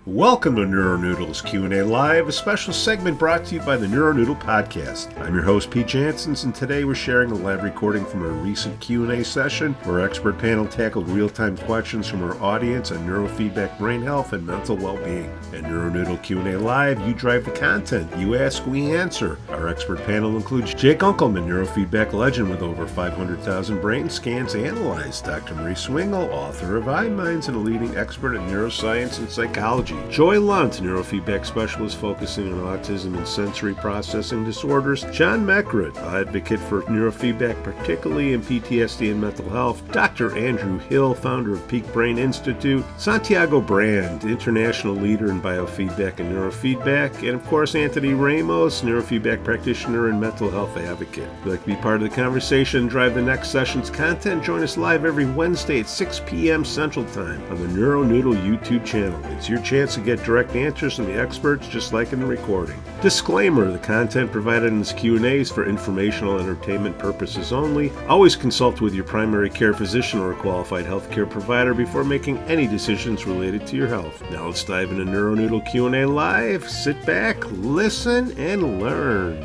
Welcome to NeuroNoodle's Q&A Live, a special segment brought to you by the NeuroNoodle podcast. I'm your host, Pete Jansons, and today we're sharing a live recording from a recent Q&A session where our expert panel tackled real-time questions from our audience on neurofeedback, brain health, and mental well-being. At NeuroNoodle Q&A Live, you drive the content. You ask, we answer. Our expert panel includes Jake Unkelman, neurofeedback legend with over 500,000 brain scans analyzed, Dr. Marie Swingle, author of iMinds and a leading expert in neuroscience and psychology, Joy Lunt, neurofeedback specialist focusing on autism and sensory processing disorders, John Mekrut, advocate for neurofeedback, particularly in PTSD and mental health, Dr. Andrew Hill, founder of Peak Brain Institute, Santiago Brand, international leader in biofeedback and neurofeedback, and of course Anthony Ramos, neurofeedback practitioner and mental health advocate. If you'd like to be part of the conversation and drive the next session's content, join us live every Wednesday at 6 p.m. Central Time on the NeuroNoodle YouTube channel. It's your chance to get direct answers from the experts, just like in the recording. Disclaimer, the content provided in this Q&A is for informational entertainment purposes only. Always consult with your primary care physician or a qualified healthcare provider before making any decisions related to your health. Now let's dive into NeuroNoodle Q&A Live. Sit back, listen, and learn.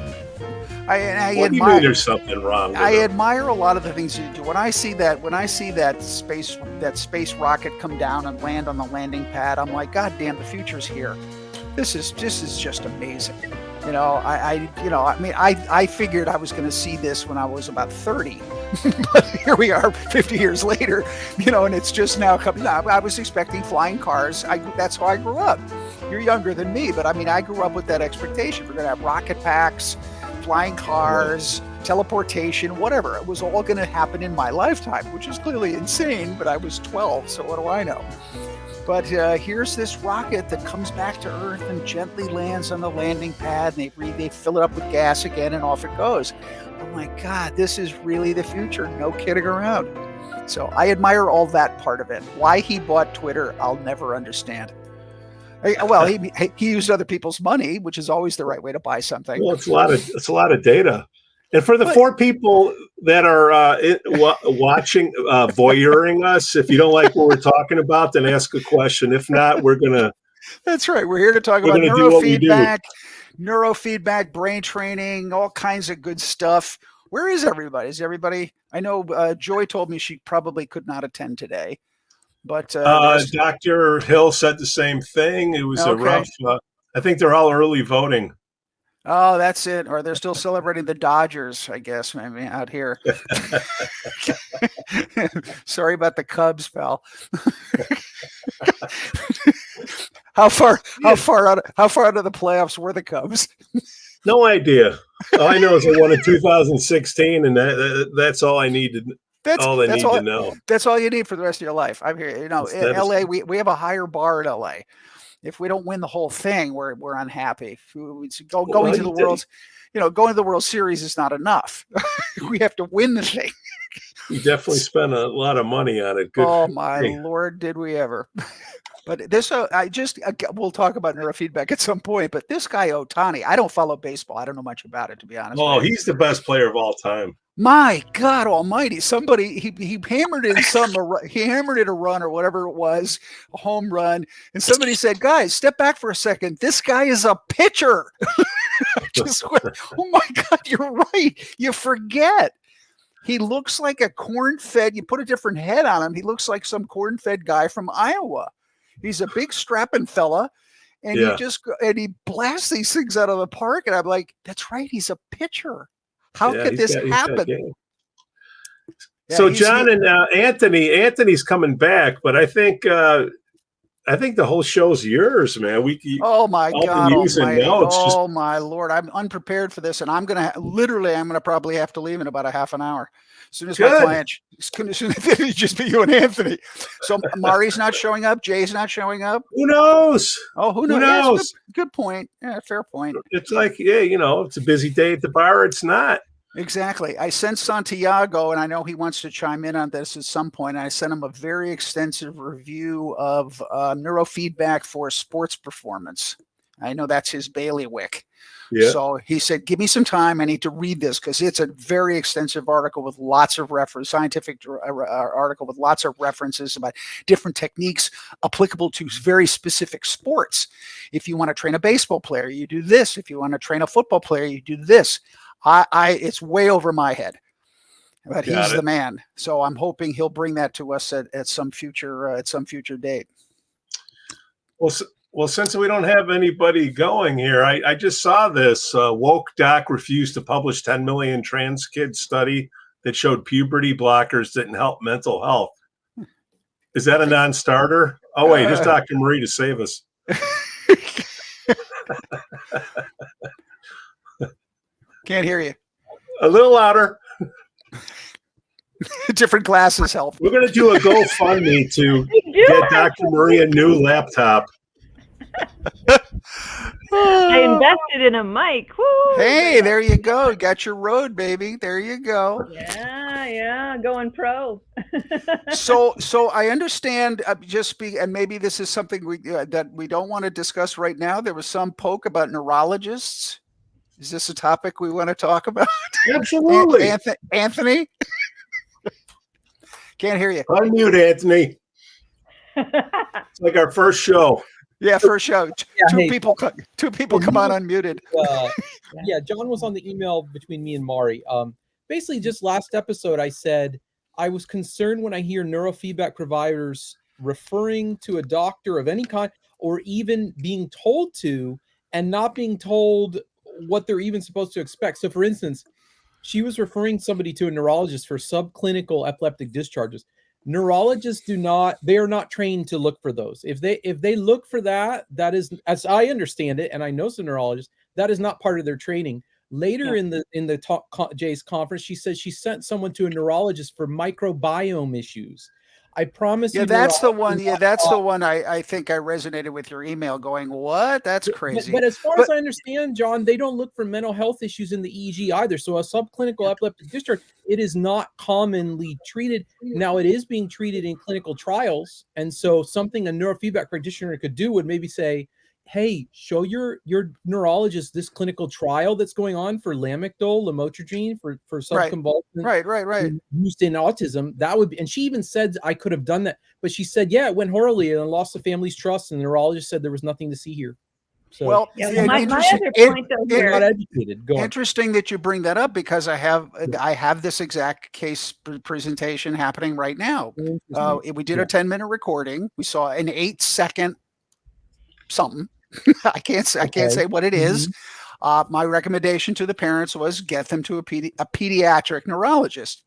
What do you mean there's something wrong with it? Admire a lot of the things you do. When I see that space rocket come down and land on the landing pad, I'm like, God damn, the future's here. This is just amazing. I figured I was going to see this when I was about 30, but here we are 50 years later, and it's just now coming up. I was expecting flying cars. That's how I grew up. You're younger than me, but I grew up with that expectation. We're going to have rocket packs, flying cars, teleportation, whatever. It was all going to happen in my lifetime, which is clearly insane, but I was 12, so what do I know? But here's this rocket that comes back to Earth and gently lands on the landing pad, and they fill it up with gas again, and off it goes. Oh my God, this is really the future. No kidding around. So I admire all that part of it. Why he bought Twitter, I'll never understand. Well, he used other people's money, which is always the right way to buy something. Well, it's a lot of data. And for the four people that are watching, voyeuring us, if you don't like what we're talking about, then ask a question. If not, we're gonna. That's right. We're here to talk about neurofeedback, brain training, all kinds of good stuff. Where is everybody? I know Joy told me she probably could not attend today. But Dr. Hill said the same thing. It was a rough. I think they're all early voting. Oh, that's it. Or they're still celebrating the Dodgers, I guess, maybe out here. Sorry about the Cubs, pal. How far out of the playoffs were the Cubs? No idea. All I know is they won in 2016, and that's all I need to. That's all they need to know. That's all you need for the rest of your life. I'm here. In LA, we have a higher bar in LA. If we don't win the whole thing, we're unhappy. Going to the World Series is not enough. We have to win the thing. We definitely spent a lot of money on it. Good. Oh my Lord, did we ever? But this, we'll talk about neurofeedback at some point. But this guy Ohtani, I don't follow baseball. I don't know much about it, to be honest. Oh, he's the best player of all time. My God Almighty! Somebody he hammered in he hammered in a run or whatever it was, a home run, and somebody said, "Guys, step back for a second. This guy is a pitcher." Oh my God, you're right. You forget. He looks like a corn-fed. You put a different head on him. He looks like some corn-fed guy from Iowa. He's a big strapping fella, and he blasts these things out of the park. And I'm like, that's right. He's a pitcher. How could this happen? So John and Anthony's coming back, but I think the whole show's yours, man. Oh my God! Oh my Lord! I'm unprepared for this, and I'm gonna probably have to leave in about a half an hour. As soon as my client, it's just be you and Anthony. So Mari's not showing up. Jay's not showing up. Who knows? Oh, who knows? Good point. Yeah, fair point. It's like, it's a busy day at the bar. It's not. Exactly. I sent Santiago, and I know he wants to chime in on this at some point. I sent him a very extensive review of neurofeedback for sports performance. I know that's his bailiwick. Yeah. So he said, give me some time. I need to read this because it's a very extensive article with lots of scientific article with lots of references about different techniques applicable to very specific sports. If you want to train a baseball player, you do this. If you want to train a football player, you do this. It's way over my head, but he's the man. So I'm hoping he'll bring that to us at some future date. Well, since we don't have anybody going here, I just saw this woke doc refused to publish 10 million trans kids study that showed puberty blockers didn't help mental health. Is that a non-starter? Oh, wait, here's Dr. Marie to save us. Can't hear you. A little louder. Different glasses help. We're going to do a GoFundMe to get Dr. Marie a new laptop. I invested in a mic. Woo! Hey, there you go. Got your Rode, baby. There you go. Yeah, going pro. So I understand. And maybe this is something that we don't want to discuss right now. There was some poke about neurologists. Is this a topic we want to talk about? Absolutely. Anthony? Can't hear you. Unmute, Anthony. It's like our first show. Yeah, first show. Two people come on unmuted. Yeah, John was on the email between me and Mari. Basically, just last episode, I said I was concerned when I hear neurofeedback providers referring to a doctor of any kind, or even being told to, and not being told what they're even supposed to expect. So, for instance, she was referring somebody to a neurologist for subclinical epileptic discharges. Neurologists they are not trained to look for those. If they look for that is, as I understand it, and I know some neurologists, that is not part of their training. Later in the Jay's conference, she said she sent someone to a neurologist for microbiome issues. I promise you. That's the one. Yeah, that's the one. I think I resonated with your email going, what? That's crazy. But as far as I understand, John, they don't look for mental health issues in the EEG either. So a subclinical epileptic discharge, it is not commonly treated. Now it is being treated in clinical trials. And so something a neurofeedback practitioner could do would maybe say, hey, show your neurologist this clinical trial that's going on for lamictal, lamotrigine for subconvulsant, right, used in autism. That would be, and she even said I could have done that, but she said, yeah, it went horribly and lost the family's trust, and the neurologist said there was nothing to see here. So, my other point though here, not educated. Go on. Interesting that you bring that up, because I have this exact case presentation happening right now. We did a 10-minute recording. We saw an 8-second something. I can't say what it is. My recommendation to the parents was get them to a pediatric neurologist.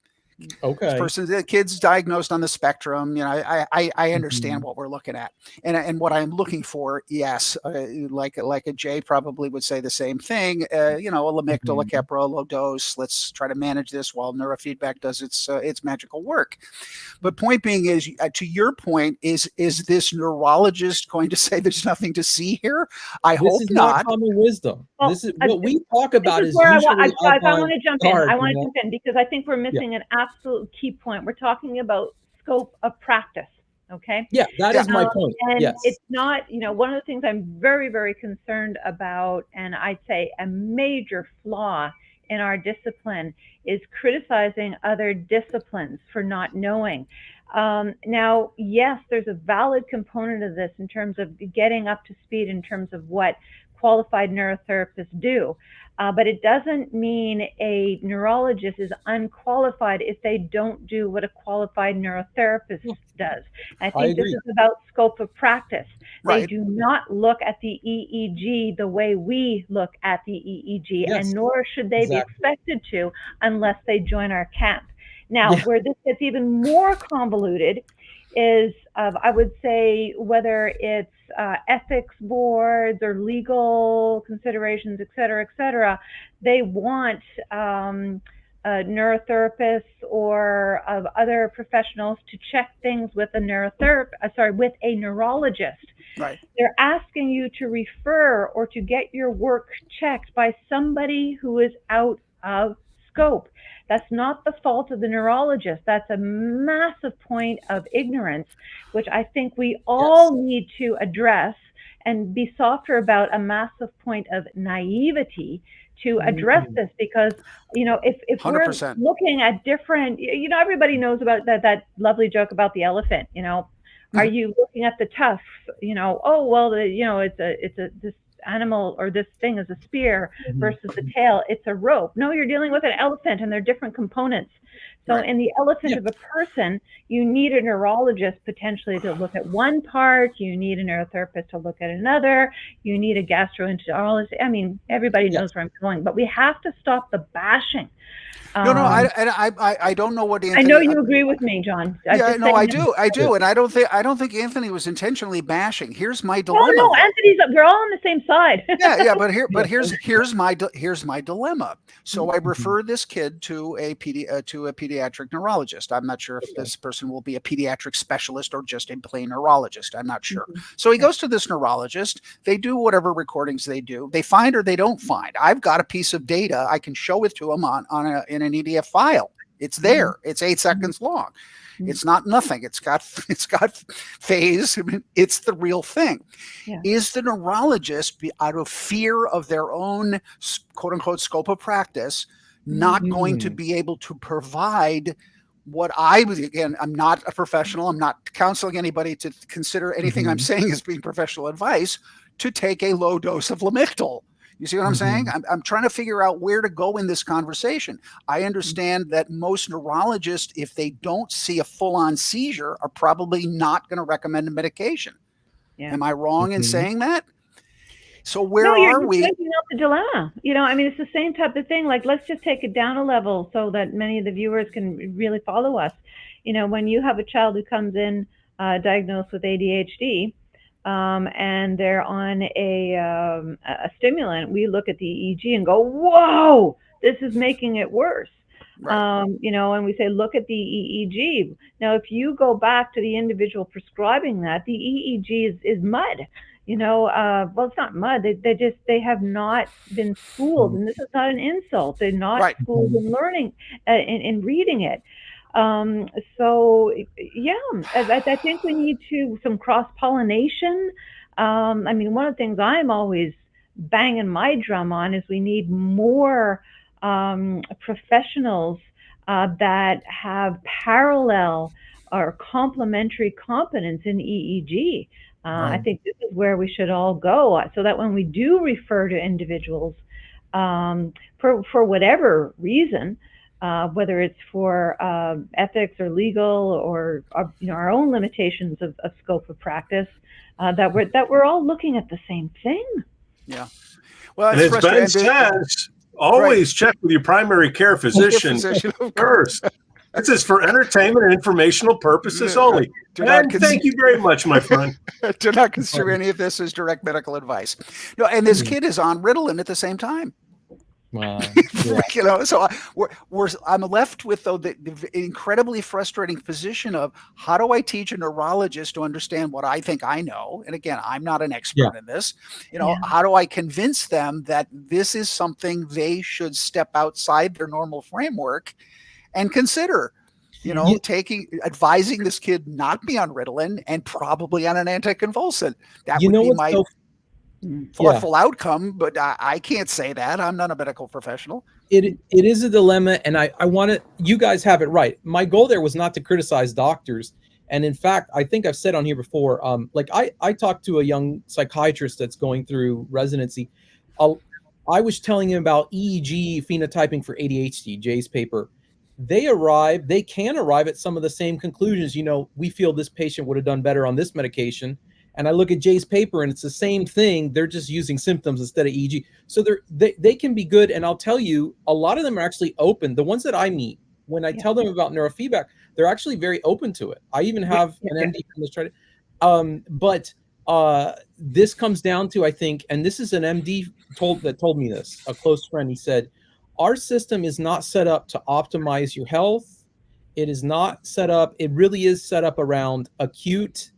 Okay. The kid's diagnosed on the spectrum. You know, I understand what we're looking at, and what I'm looking for. Yes, like a Jay probably would say the same thing. You know, a lamictal, a Keppra, low dose. Let's try to manage this while neurofeedback does its magical work. But point being is, to your point, is this neurologist going to say there's nothing to see here? I hope this is not. Common wisdom. Well, this is what we talk about. This is where I want to jump in. I want to jump in because I think we're missing an absolute key point. We're talking about scope of practice. Okay. Yeah, that is my point. And yes. It's not, one of the things I'm very, very concerned about, and I'd say a major flaw in our discipline, is criticizing other disciplines for not knowing. Now, yes, there's a valid component of this in terms of getting up to speed in terms of what qualified neurotherapists do. But it doesn't mean a neurologist is unqualified if they don't do what a qualified neurotherapist does. I think this is about scope of practice. Right. They do not look at the EEG the way we look at the EEG, and nor should they be expected to unless they join our camp. Now, where this gets even more convoluted is, I would say, whether it's ethics boards or legal considerations, et cetera, they want neurotherapists or other professionals to check things with a neurologist. Right. They're asking you to refer or to get your work checked by somebody who is out of scope. That's not the fault of the neurologist. That's a massive point of ignorance, which I think we all need to address and be softer about a massive point of naivety to address this, because if we're 100%. looking at different, everybody knows about that lovely joke about the elephant. Are you looking at the tusks? Oh well, this animal or this thing is a spear versus the tail. It's a rope. No, you're dealing with an elephant, and they're different components. So in the elephant of a person, you need a neurologist potentially to look at one part. You need a neurotherapist to look at another. You need a gastroenterologist. I mean, everybody knows where I'm going, but we have to stop the bashing. No, I don't know what Anthony. I know you agree with me, John. Yeah, no, I do, and I don't think Anthony was intentionally bashing. Here's my dilemma. Oh no, Anthony's. We're all on the same side. here's my dilemma. So I refer this kid to a pediatric neurologist. I'm not sure if this person will be a pediatric specialist or just a plain neurologist. I'm not sure. So he goes to this neurologist. They do whatever recordings they do. They find or they don't find. I've got a piece of data. I can show it to him in an EDF file. It's there. It's 8 seconds long. It's not nothing. It's got phase. I mean, it's the real thing. Yeah. Is the neurologist, out of fear of their own quote unquote scope of practice, not going to be able to provide what again, I'm not a professional. I'm not counseling anybody to consider anything I'm saying as being professional advice, to take a low dose of Lamictal. You see what I'm saying? I'm trying to figure out where to go in this conversation. I understand that most neurologists, if they don't see a full-on seizure, are probably not going to recommend a medication. Yeah. Am I wrong in saying that? So where are we? You're taking out the dilemma. It's the same type of thing. Like, let's just take it down a level so that many of the viewers can really follow us. When you have a child who comes in diagnosed with ADHD, and they're on a stimulant, we look at the EEG and go, whoa, this is making it worse. Right. And we say, look at the EEG. Now, if you go back to the individual prescribing that, the EEG is mud. Well, it's not mud. They have not been schooled, and this is not an insult. They're not schooled in learning, in reading it. I think we need some cross-pollination. One of the things I'm always banging my drum on is we need more professionals that have parallel or complementary competence in EEG. I think this is where we should all go, so that when we do refer to individuals for whatever reason, whether it's for ethics or legal or our own limitations of scope of practice, that we're all looking at the same thing. Yeah. Well, and as Ben says, always check with your primary care physician first. This is for entertainment and informational purposes only. Thank you very much, my friend. Do not consider any of this as direct medical advice. No, and this kid is on Ritalin at the same time. So I'm left with the incredibly frustrating position of, how do I teach a neurologist to understand what I think I know? And again, I'm not an expert in this. How do I convince them that this is something they should step outside their normal framework and consider? Advising this kid not be on Ritalin and probably on an anticonvulsant. That would be my thoughtful outcome, but I can't say that. I'm not a medical professional. It is a dilemma, and I want to, you guys have it right. My goal there was not to criticize doctors. And in fact, I think I've said on here before, I talked to a young psychiatrist that's going through residency. I was telling him about EEG phenotyping for ADHD, Jay's paper. They can arrive at some of the same conclusions. We feel this patient would have done better on this medication. And I look at Jay's paper and it's the same thing. They're just using symptoms instead of EEG. So they can be good. And I'll tell you, a lot of them are actually open. The ones that I meet, when I tell them about neurofeedback, they're actually very open to it. I even have an MD from this try to, but this comes down to, I think, and this is an MD told me this, a close friend. He said, our system is not set up to optimize your health. It is not set up. It really is set up around acute,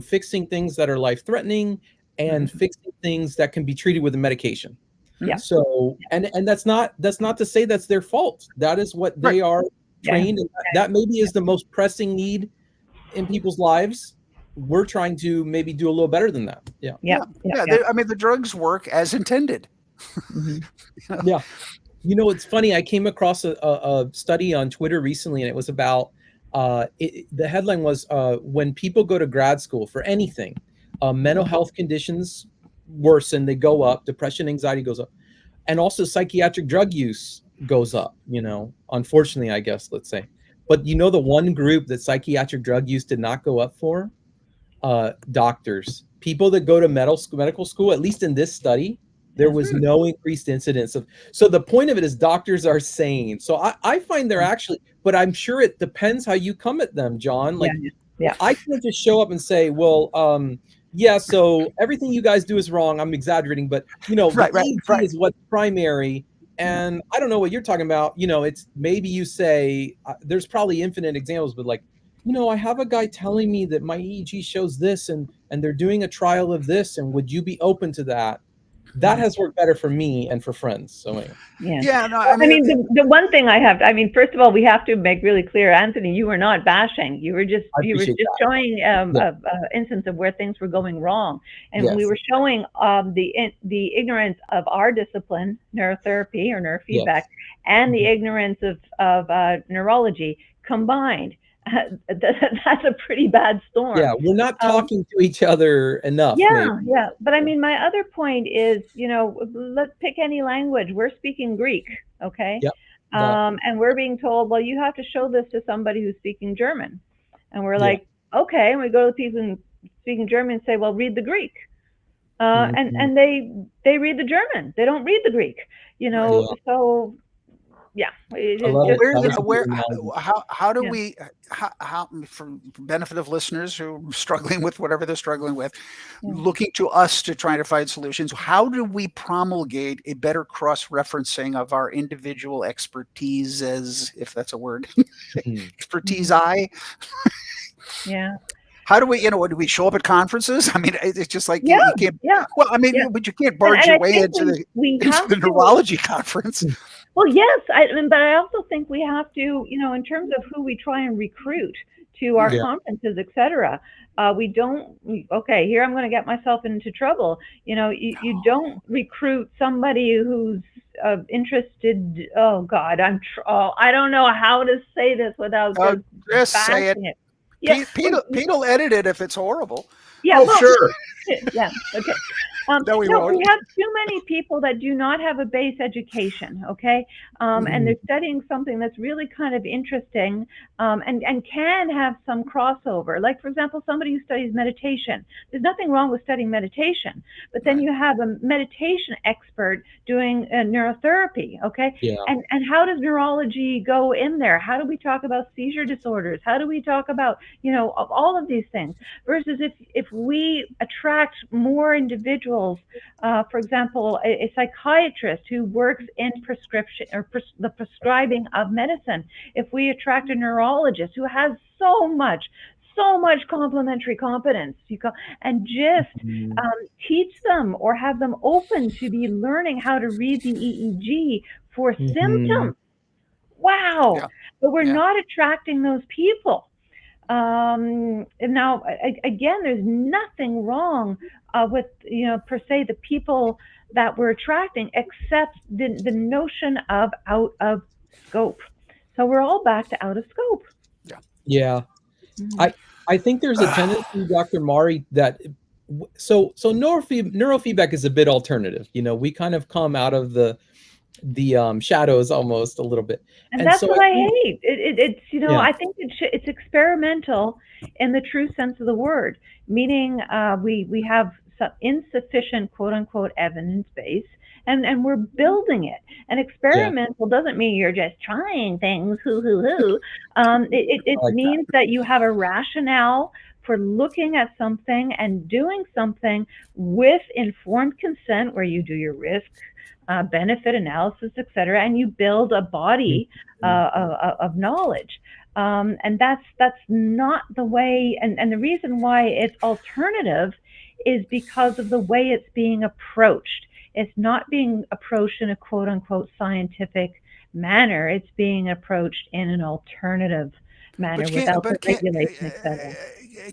fixing things that are life-threatening and fixing things that can be treated with a medication. Yeah. So, and that's not to say that's their fault. That is what they are trained. And that maybe is the most pressing need in people's lives. we're trying to maybe do a little better than that. Yeah. I mean, the drugs work as intended. Yeah. You know, it's funny. I came across a study on Twitter recently, and it was about the headline was when people go to grad school for anything, mental health conditions worsen, they go up, depression, anxiety goes up, and also psychiatric drug use goes up, you know, unfortunately, I guess, let's say. But you know, the one group that psychiatric drug use did not go up for? Doctors. People that go to medical school, at least in this study, there was no increased incidence of. So the point of it is doctors are sane. So I find they're actually, but I'm sure it depends how you come at them, John. Like, I can't just show up and say, well, yeah, so everything you guys do is wrong. I'm exaggerating, but you know, EEG is what's primary. And I don't know what you're talking about. You know, it's maybe you say there's probably infinite examples, but like, you know, I have a guy telling me that my EEG shows this, and they're doing a trial of this, and would you be open to that? That has worked better for me and for friends. So anyway. No, I mean the one thing first of all, we have to make really clear, Anthony, you were not bashing. You were just showing an instance of where things were going wrong, and we were showing the ignorance of our discipline, neurotherapy or neurofeedback, and the ignorance of neurology combined. That's a pretty bad storm. Yeah, we're not talking to each other enough. But I mean, my other point is, you know, let's pick any language. We're speaking Greek, okay? And we're being told, well, you have to show this to somebody who's speaking German, and we're like, okay. And we go to people speaking German and say, well, read the Greek, and they read the German. They don't read the Greek, you know. So. Yeah. How do we, for benefit of listeners who are struggling with whatever they're struggling with, looking to us to try to find solutions, how do we promulgate a better cross-referencing of our individual expertise, as if that's a word, expertise? How do we, you know, do we show up at conferences? I mean, it's just like you can't. Well, I mean, but you can't barge your way into the neurology conference. Well, yes, but I also think we have to, you know, in terms of who we try and recruit to our conferences, et cetera. We don't. Okay, here I'm going to get myself into trouble. You know, you don't recruit somebody who's interested. Oh God, I don't know how to say this without just say it. Pete will edit it if it's horrible. Sure. Okay. We have too many people that do not have a base education, okay? And they're studying something that's really kind of interesting, and can have some crossover. Like, for example, somebody who studies meditation. There's nothing wrong with studying meditation, but then you have a meditation expert doing neurotherapy, okay? And how does neurology go in there? How do we talk about seizure disorders? How do we talk about, you know, all of these things? Versus if we attract more individuals, for example, a psychiatrist who works in prescription or the prescribing of medicine. If we attract a neurologist who has so much complementary competence, and just teach them or have them open to be learning how to read the EEG for symptoms. Wow. But we're not attracting those people. And now, again, there's nothing wrong with, you know, per se, the people that we're attracting, except the notion of out of scope. So we're all back to out of scope. I think there's a tendency, Dr. Mari, that so neurofeedback is a bit alternative. You know, we kind of come out of the shadows almost a little bit, and that's what I hate. It's you know, I think it's experimental in the true sense of the word, meaning we have some insufficient quote unquote evidence base, and we're building it. And experimental doesn't mean you're just trying things. It means that you have a rationale for looking at something and doing something with informed consent, where you do your risk benefit analysis, et cetera, and you build a body of knowledge. And that's not the way, and the reason why it's alternative is because of the way it's being approached. It's not being approached in a quote unquote scientific manner. It's being approached in an alternative manner without the regulation, et cetera.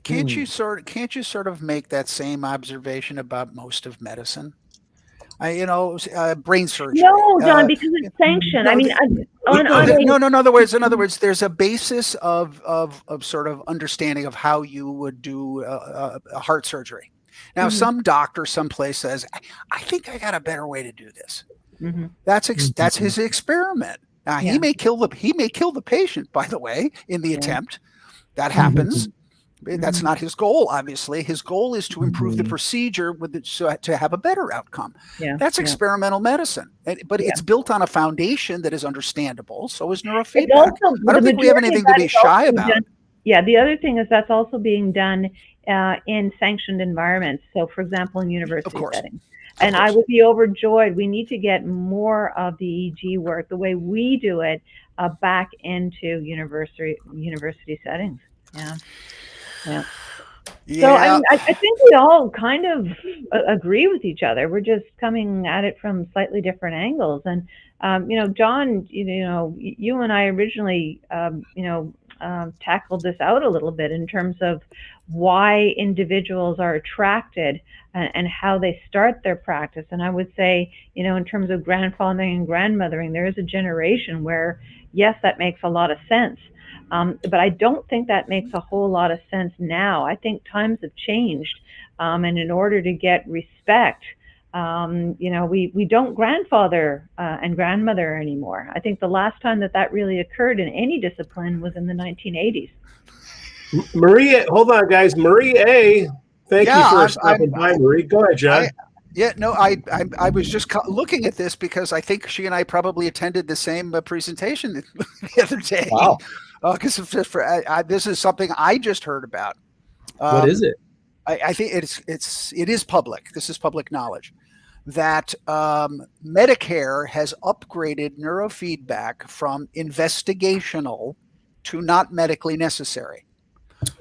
can't you sort of make that same observation about most of medicine? Brain surgery. No, John, because it's sanctioned. no, I mean, No. In other words, there's a basis of sort of understanding of how you would do a heart surgery. Now, some doctor someplace says, "I think I got a better way to do this." That's his experiment. Now, he may kill the patient, by the way, in the attempt. That happens. That's not his goal, obviously. His goal is to improve the procedure to have a better outcome. That's experimental medicine. But it's built on a foundation that is understandable. So is neurofeedback. I don't think we have anything to be shy about. The other thing is that's also being done in sanctioned environments. So, for example, in university settings. And I would be overjoyed. We need to get more of the EEG work, the way we do it, back into university settings. Yeah. So I think we all kind of agree with each other. We're just coming at it from slightly different angles. And John, you and I originally, tackled this out a little bit in terms of why individuals are attracted and how they start their practice. And I would say, in terms of grandfathering and grandmothering, there is a generation where, yes, that makes a lot of sense. But I don't think that makes a whole lot of sense now. I think times have changed. And in order to get respect, we don't grandfather and grandmother anymore. I think the last time that really occurred in any discipline was in the 1980s. Maria, hold on, guys. Marie A., thank you for stopping by, Marie. Go ahead, John. I was just looking at this because I think she and I probably attended the same presentation the other day. Wow. Because this is something I just heard about. What is it? I think it is public. This is public knowledge that Medicare has upgraded neurofeedback from investigational to not medically necessary.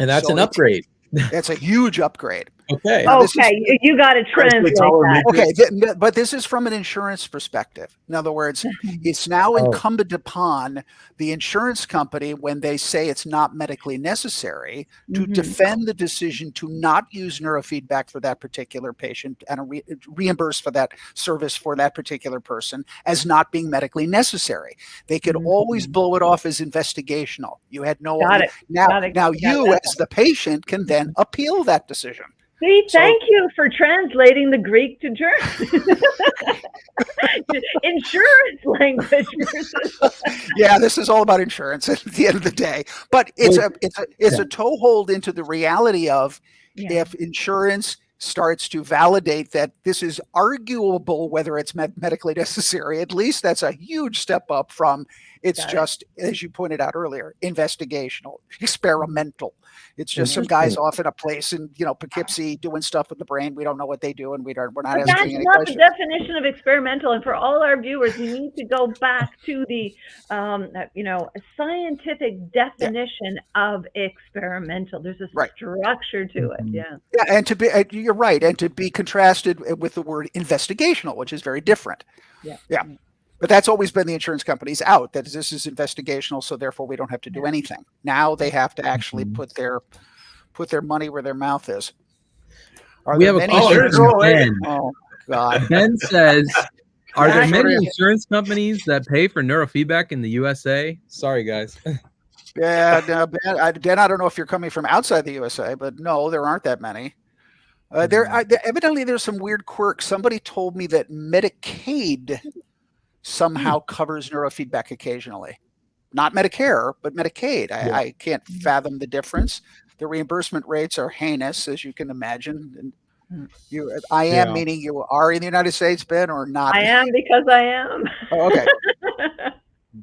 And that's an upgrade. That's a huge upgrade. Okay. You got to translate that. Okay, but this is from an insurance perspective. In other words, it's now incumbent upon the insurance company, when they say it's not medically necessary, to defend the decision to not use neurofeedback for that particular patient and reimburse for that service for that particular person as not being medically necessary. They could always blow it off as investigational. You had no idea. Now you, as the patient, can then appeal that decision. See, thank you for translating the Greek to German. Insurance language versus. Yeah, this is all about insurance at the end of the day. But it's a toehold into the reality of if insurance starts to validate that this is arguable whether it's medically necessary, at least that's a huge step up from just, as you pointed out earlier, investigational, experimental. It's just some guys off in a place in Poughkeepsie doing stuff with the brain. We don't know what they do, and we're not asking any questions. That's not the definition of experimental. And for all our viewers, we need to go back to the a scientific definition of experimental. There's a structure to it. Yeah, and you're right, and to be contrasted with the word investigational, which is very different. Yeah. But that's always been the insurance company's out, that this is investigational, so therefore we don't have to do anything. Now they have to actually put their money where their mouth is. We have a question from Ben. Oh, God. Ben says, are there many insurance companies that pay for neurofeedback in the USA? Sorry, guys. Yeah, no, Ben, I don't know if you're coming from outside the USA, but no, there aren't that many. Evidently, there's some weird quirks. Somebody told me that Medicaid somehow covers neurofeedback occasionally. Not Medicare, but Medicaid. I can't fathom the difference. The reimbursement rates are heinous, as you can imagine. And meaning you are in the United States, Ben, or not? I am, because I am. Oh, okay.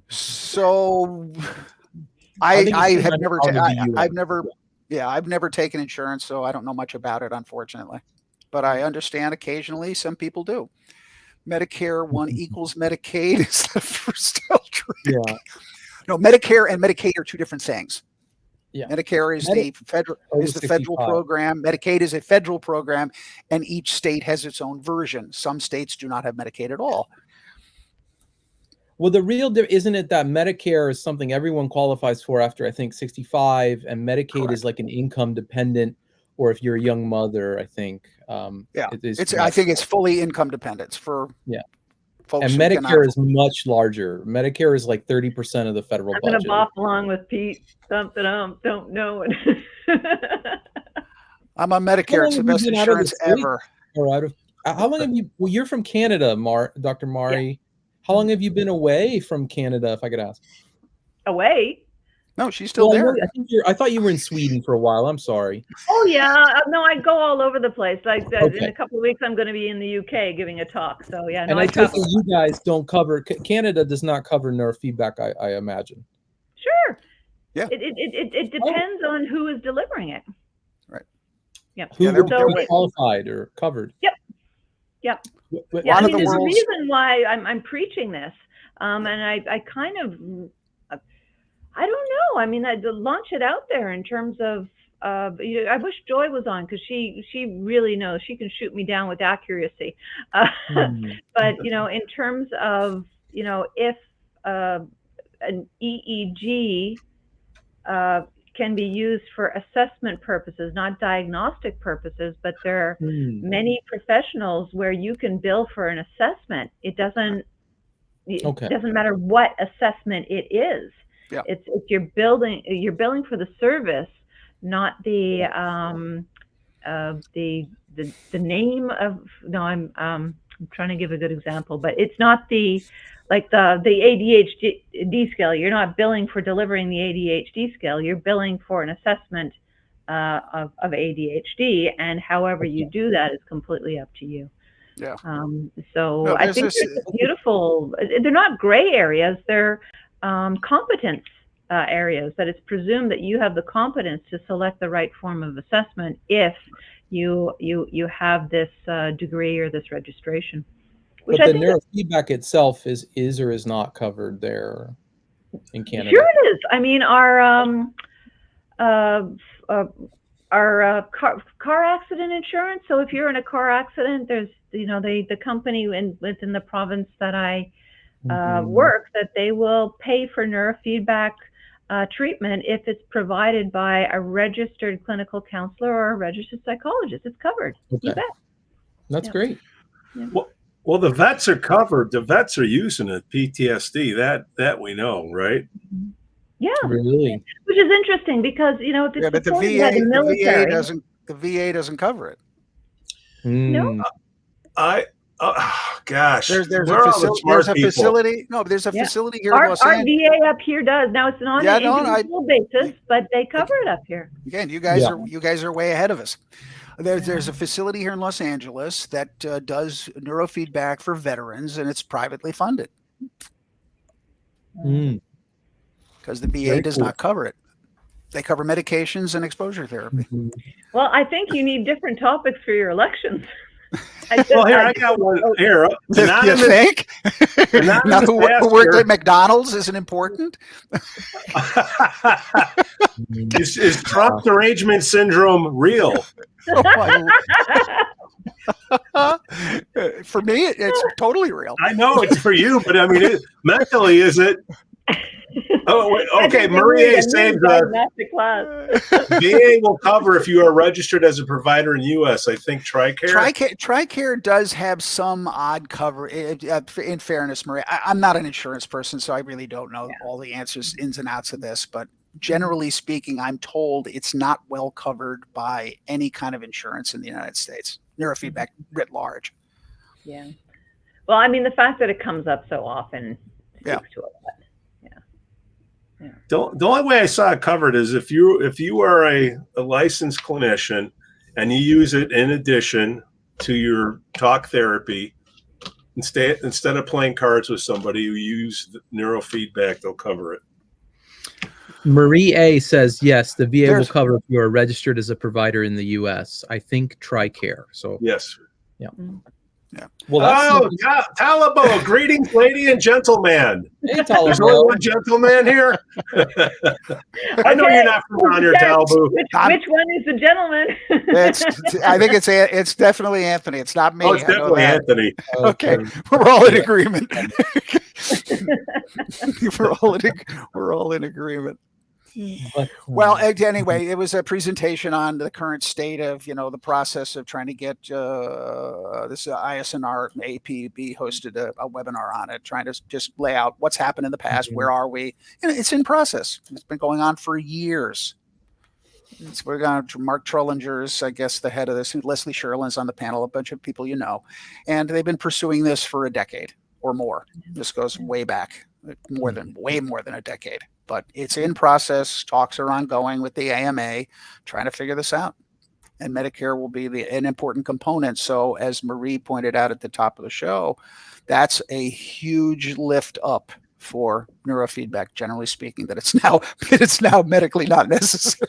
So I've never taken insurance, so I don't know much about it, unfortunately. But I understand occasionally some people do. Medicare 1 equals Medicaid is the first trick. Yeah. No, Medicare and Medicaid are two different things. Yeah. Medicare is the federal program. Medicaid is a federal program, and each state has its own version. Some states do not have Medicaid at all. Well, isn't it that Medicare is something everyone qualifies for after, I think, 65, and Medicaid Correct. is like an income dependent, or if you're a young mother, I think. Yeah, it is I think it's fully income dependence for folks. And who Medicare cannot- is much larger. Medicare is like 30% of the federal I'm going budget. to bop along with Pete. Something don't know it. I'm on Medicare. It's the best insurance ever. Or how long have you? Well, you're from Canada, Dr. Mari. Yeah. How long have you been away from Canada, if I could ask? Away? No, she's still there. I thought you were in Sweden for a while. I'm sorry. Oh yeah, no, I go all over the place. Like in a couple of weeks, I'm going to be in the UK giving a talk. So yeah, and I think you guys don't cover. Canada does not cover neurofeedback, I imagine. Sure. Yeah. It depends on who is delivering it. Right. Yep. Who would be qualified or covered? Yep. Yep. Yeah, I mean, there's a reason why I'm preaching this, and I kind of. I don't know. I mean, I'd launch it out there in terms of, I wish Joy was on, because she really knows. She can shoot me down with accuracy. But, in terms of, if an EEG can be used for assessment purposes, not diagnostic purposes, but there are many professionals where you can bill for an assessment. It doesn't matter what assessment it is. Yeah. It's you're billing for the service, not the name of. No, I'm trying to give a good example, but it's not the ADHD scale. You're not billing for delivering the ADHD scale. You're billing for an assessment of ADHD, and however you do that is completely up to you. Yeah. So I think it's beautiful. They're not gray areas. They're competence areas, that it's presumed that you have the competence to select the right form of assessment if you have this degree or this registration. But the neurofeedback itself is or is not covered there in Canada. Sure it is. I mean, our car accident insurance. So if you're in a car accident, there's the company within the province that I work, that they will pay for neurofeedback treatment if it's provided by a registered clinical counselor or a registered psychologist. It's covered. Okay. You bet. That's great. Yeah. Well, the vets are covered. The vets are using it. PTSD. That we know, right? Yeah. Really? Which is interesting because if it's but the VA doesn't cover it. No. Gosh, there's a facility. No, but there's a facility here in Los Angeles. Our VA up here does. Now it's not on an individual basis, but they cover it up here. Again, you guys are way ahead of us. There's a facility here in Los Angeles that does neurofeedback for veterans, and it's privately funded because the VA does not cover it. They cover medications and exposure therapy. Well, I think you need different topics for your elections. I got one here. You think? The work at McDonald's isn't important? Is Trump derangement syndrome real? For me, it's totally real. I know it's for you, but I mean, mentally, is it? Oh, wait, okay. Maria said VA will cover if you are registered as a provider in U.S. I think TRICARE does have some odd cover. In fairness, Maria, I'm not an insurance person, so I really don't know all the answers, ins and outs of this. But generally speaking, I'm told it's not well covered by any kind of insurance in the United States. Neurofeedback writ large. Yeah. Well, I mean, the fact that it comes up so often speaks to it. Yeah. The only way I saw it covered is if you are a licensed clinician and you use it in addition to your talk therapy, instead of playing cards with somebody who use neurofeedback, they'll cover it. Marie A says yes, the VA will cover if you are registered as a provider in the U.S. I think TRICARE. So yes. Yeah. Yeah. Well, that's Talabo, greetings, lady and gentleman. hey, There's only Talabo. one gentleman here. I know you're not from around here, Talabo. Which one is the gentleman? I think it's definitely Anthony. It's not me. Oh, it's I know definitely that. Anthony. Okay, we're all in agreement. we're all in agreement. But, Well, anyway, it was a presentation on the current state of, the process of trying to get this ISNR APB hosted a webinar on it, trying to just lay out what's happened in the past. Where are we? It's in process. It's been going on for years. We're going to Mark Trollinger's, I guess, the head of this. Leslie Sherlin's on the panel, a bunch of people and they've been pursuing this for a decade or more. This goes way back, way more than a decade. But it's in process. Talks are ongoing with the AMA, trying to figure this out. And Medicare will be an important component. So as Marie pointed out at the top of the show, that's a huge lift up for neurofeedback, generally speaking, that it's now medically not necessary.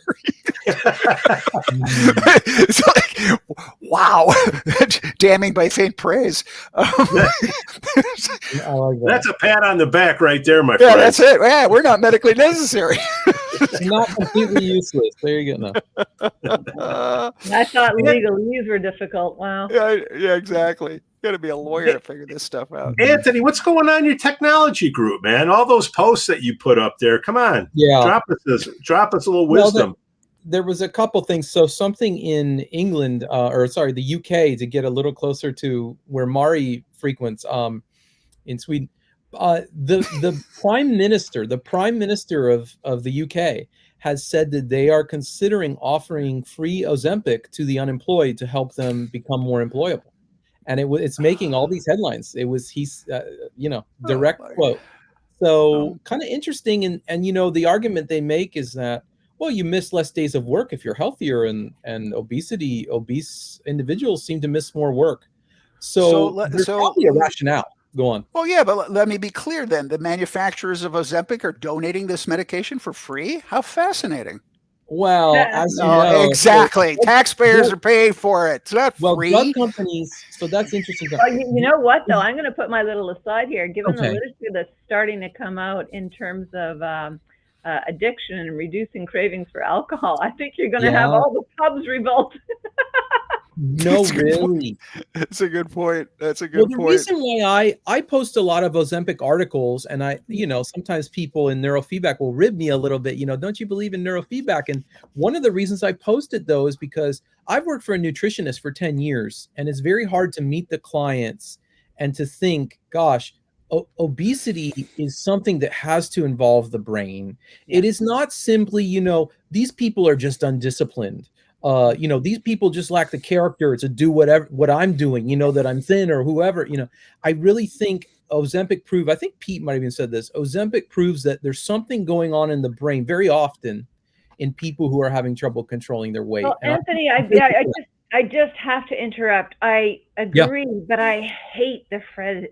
It's like, wow, damning by faint praise. I like that. That's a pat on the back right there, my Yeah, friend. that's it. Yeah, we're not medically necessary. It's not completely useless. There you go. I thought legalese were difficult. Wow. Yeah, exactly. Got to be a lawyer to figure this stuff out. Anthony, what's going on in your technology group, man? All those posts that you put up there. Come on. Yeah. Drop us a little Well, wisdom. There was a couple things. So something in England, the UK, to get a little closer to where Mari frequents, in Sweden. The prime minister of the UK has said that they are considering offering free Ozempic to the unemployed to help them become more employable, and it's making all these headlines. Direct quote. So kind of interesting, and the argument they make is that, well, you miss less days of work if you're healthier, and obese individuals seem to miss more work. So there's probably a rationale. Go on. Well, yeah, but let me be clear then. The manufacturers of Ozempic are donating this medication for free? How fascinating. Well, as you know, exactly. Taxpayers are paying for it. It's not free. Drug companies, so that's interesting. You know what, though? I'm going to put my little aside here. Given the literature that's starting to come out in terms of addiction and reducing cravings for alcohol, I think you're going to have all the pubs revolt. No, really. That's a good point. That's a good point. The reason why I post a lot of Ozempic articles, and sometimes people in neurofeedback will rib me a little bit, don't you believe in neurofeedback? And one of the reasons I post it, though, is because I've worked for a nutritionist for 10 years, and it's very hard to meet the clients and to think, gosh, obesity is something that has to involve the brain. Yeah. It is not simply, these people are just undisciplined. These people just lack the character to do what I'm doing, that I'm thin or whoever, I really think Ozempic I think Pete might have even said this, Ozempic proves that there's something going on in the brain very often in people who are having trouble controlling their weight. Well, Anthony, I just have to interrupt. I agree, but I hate the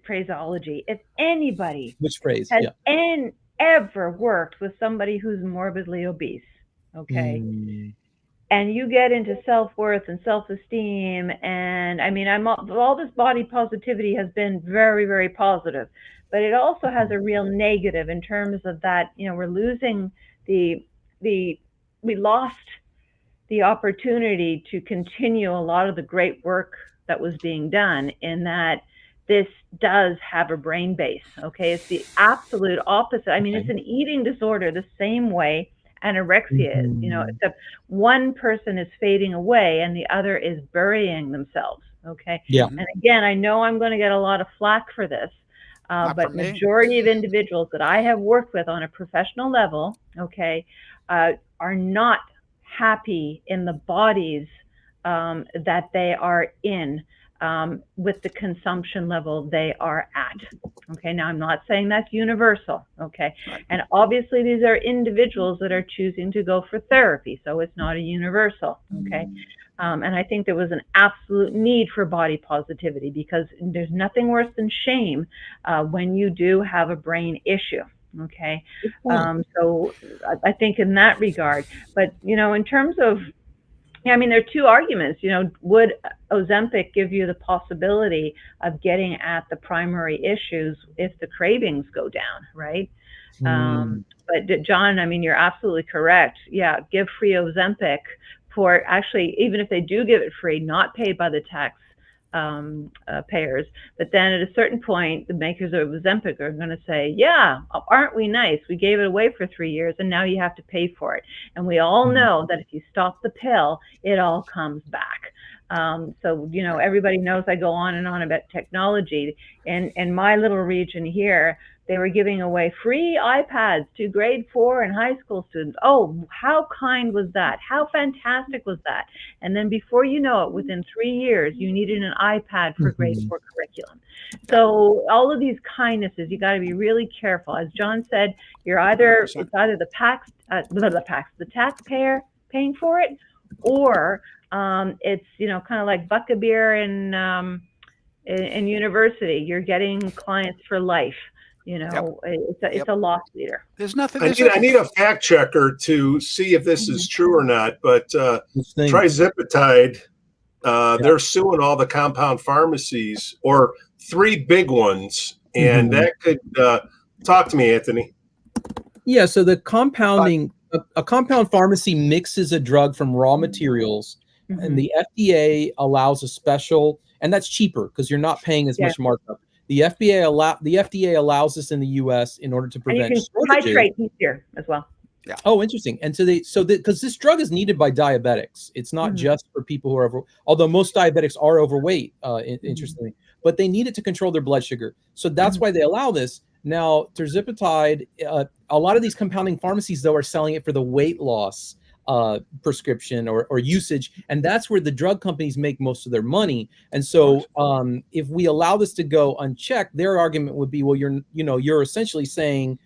phraseology. If anybody Which phrase? has ever worked with somebody who's morbidly obese, and you get into self-worth and self-esteem, and all this body positivity has been very, very positive, but it also has a real negative in terms of that, we're losing we lost the opportunity to continue a lot of the great work that was being done, in that this does have a brain base. It's the absolute opposite. It's an eating disorder the same way anorexia is, except one person is fading away and the other is burying themselves. And again, I know I'm going to get a lot of flack for this, but majority of individuals that I have worked with on a professional level, are not happy in the bodies that they are in, with the consumption level they are at. Now I'm not saying that's universal. And obviously these are individuals that are choosing to go for therapy, so it's not a universal. And I think there was an absolute need for body positivity, because there's nothing worse than shame when you do have a brain issue. So I think in that regard, but in terms of Yeah, I mean, there are two arguments. Would Ozempic give you the possibility of getting at the primary issues if the cravings go down, right? But John, I mean, you're absolutely correct. Yeah, give free Ozempic for actually, even if they do give it free, not paid by the tax payers. But then at a certain point, the makers of Ozempic are going to say, yeah, aren't we nice? We gave it away for 3 years and now you have to pay for it. And we all know that if you stop the pill, it all comes back. So, everybody knows I go on and on about technology. And in my little region here, they were giving away free iPads to grade 4 and high school students. Oh, how kind was that? How fantastic was that? And then before you know it, within 3 years, you needed an iPad for grade 4 curriculum. So all of these kindnesses, you got to be really careful. As John said, it's either the taxpayer paying for it, or it's kind of like Buck-a-Beer in university. You're getting clients for life. It's a loss leader. There's nothing. I need a fact checker to see if this is true or not. But Trizipatide, they're suing all the compound pharmacies, or 3 big ones, and that could talk to me, Anthony. Yeah. So the compounding, a compound pharmacy mixes a drug from raw materials, and the FDA allows a special, and that's cheaper because you're not paying as much markup. The FDA allows this in the U.S. in order to prevent. And you can titrate easier as well. Yeah. Oh, interesting. And because this drug is needed by diabetics, it's not just for people who are although most diabetics are overweight, interestingly, but they need it to control their blood sugar. So that's why they allow this. Now, tirzepatide, a lot of these compounding pharmacies though are selling it for the weight loss prescription or usage, and that's where the drug companies make most of their money. And so if we allow this to go unchecked, their argument would be, well, you're essentially saying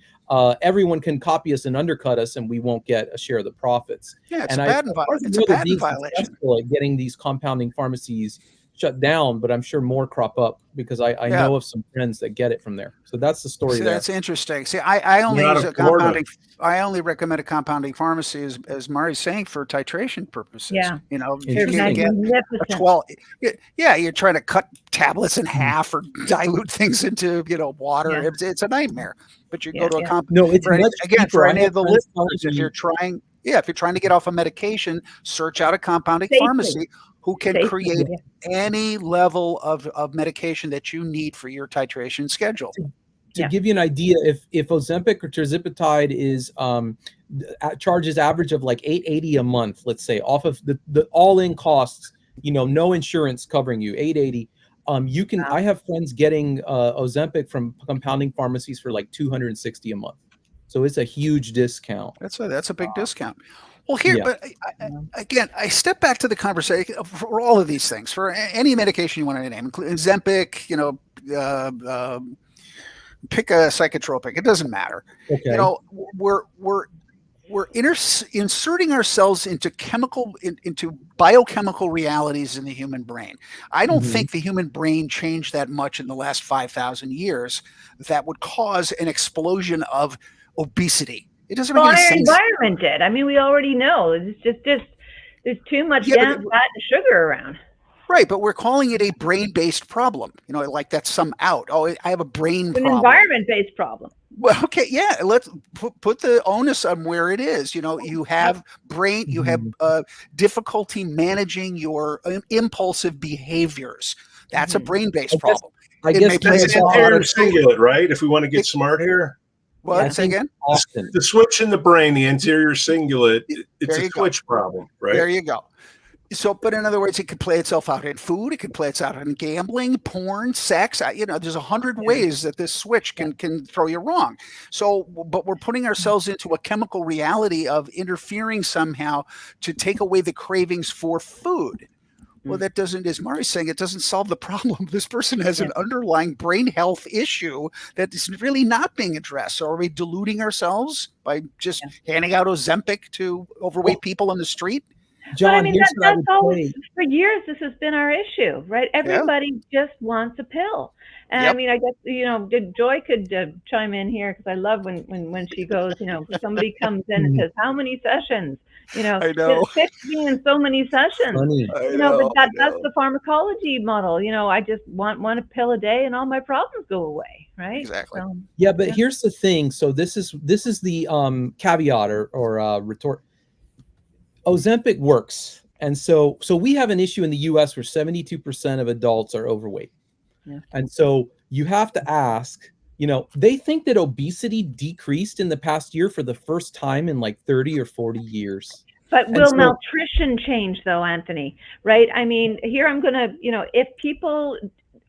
everyone can copy us and undercut us and we won't get a share of the profits. Yeah, it's a patent violation. At getting these compounding pharmacies shut down, but I'm sure more crop up because I know of some friends that get it from there. So that's the story. That's interesting. See, I only use a compounding. I only recommend a compounding pharmacy, as Mari's saying, for titration purposes. Yeah, you can get a 12. Yeah, you're trying to cut tablets in half or dilute things into water. Yeah. It's a nightmare. But you go to a compounding. No, it's for any of the listeners, if you're trying to get off a medication, search out a compounding pharmacy who can create any level of medication that you need for your titration schedule. To give you an idea, if Ozempic or tirzepatide is charges average of like $880 a month, let's say, off of the all-in costs, no insurance covering you, $880. You can. I have friends getting Ozempic from compounding pharmacies for like $260 a month. So it's a huge discount. That's a big discount. Well, but again, I step back to the conversation for all of these things, for any medication you want to name, including Ozempic, pick a psychotropic. It doesn't matter. Okay. We're inserting ourselves into biochemical realities in the human brain. I don't think the human brain changed that much in the last 5,000 years that would cause an explosion of obesity. It doesn't make any sense. Our environment did. I mean, we already know. It's just there's too much fat and sugar around. Right, but we're calling it a brain-based problem. Like that's some out. Oh, I have a brain problem. An environment-based problem. Well, okay, yeah. Let's put the onus on where it is. You have brain. You have difficulty managing your impulsive behaviors. That's a brain-based problem. I guess it's anterior cingulate, right? If we want to get smart here. What? Say again? The switch in the brain, the anterior cingulate, it's a switch problem, right? There you go. So, but in other words, it could play itself out in food. It could play itself out in gambling, porn, sex. There's 100 ways that this switch can throw you wrong. So, but we're putting ourselves into a chemical reality of interfering somehow to take away the cravings for food. Well, that doesn't, as Mari's saying, it doesn't solve the problem. This person has an underlying brain health issue that is really not being addressed. So are we deluding ourselves by just handing out Ozempic to overweight people on the street? John, but I mean, that's always, for years, this has been our issue, right? Everybody just wants a pill. And Yep. I mean, I guess, Joy could chime in here, because I love when she goes, somebody comes in and says, how many sessions? I know. Six being so many sessions. Funny. I But know. that's the pharmacology model. I just want a pill a day and all my problems go away, right? Exactly. So, Yeah, but here's the thing. So this is the caveat or retort. Ozempic works. And so we have an issue in the US where 72% of adults are overweight. Yeah. And so you have to ask, they think that obesity decreased in the past year for the first time in like 30 or 40 years. but will malnutrition change, though, Anthony? Right? I mean, here I'm going to, if people